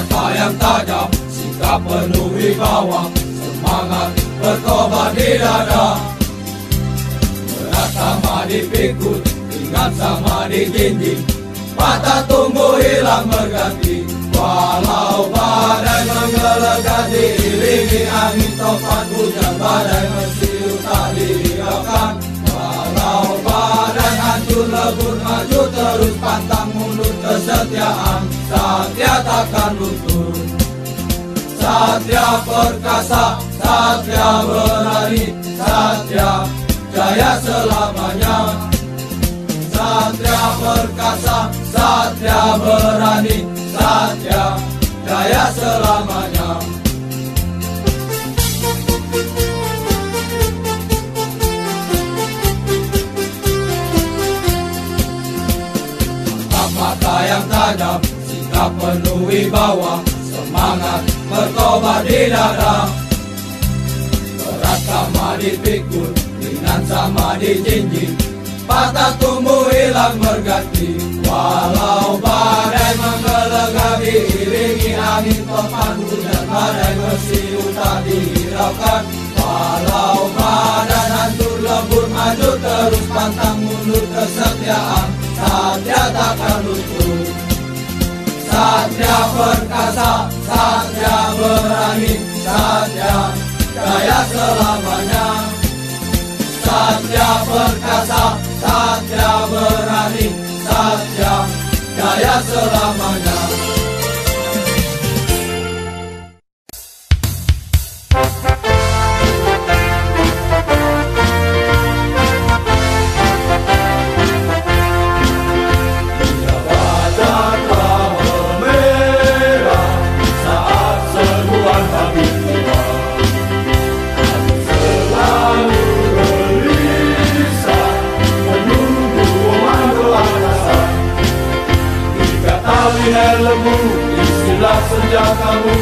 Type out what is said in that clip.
mata yang tajam, sikap penuh wibawa, semangat berkobar di dada. Berat sama dipikul, ringan sama dijinjing, patah tumbuh hilang berganti. Walau badai menggelegar diiringi angin topan hujan, badai mesiu tak dihiraukan. Walau badai hancur lebur maju terus pantang mundur, kesetiaan Satria takkan luntur. Satria perkasa, Satria berani, Satria jaya selamanya. Satria perkasa, Satria berani, Satria jaya selamanya. Mata yang tajam, sikap penuh wibawa, semangat berkobar di dada. Berat sama dipikul, ringan sama dijinjing, patah tumbuh hilang berganti. Walau badai menggelegar diiringi angin topan hujan, badai mesiu tak dihiraukan. Walau badan hancur lebur maju terus pantang mundur, kesetiaan Satria takkan luntur. Satria perkasa, Satria berani, Satria jaya selamanya. Satria perkasa, Satria berani, Satria jaya selamanya. Helmmu, istilah senjatamu,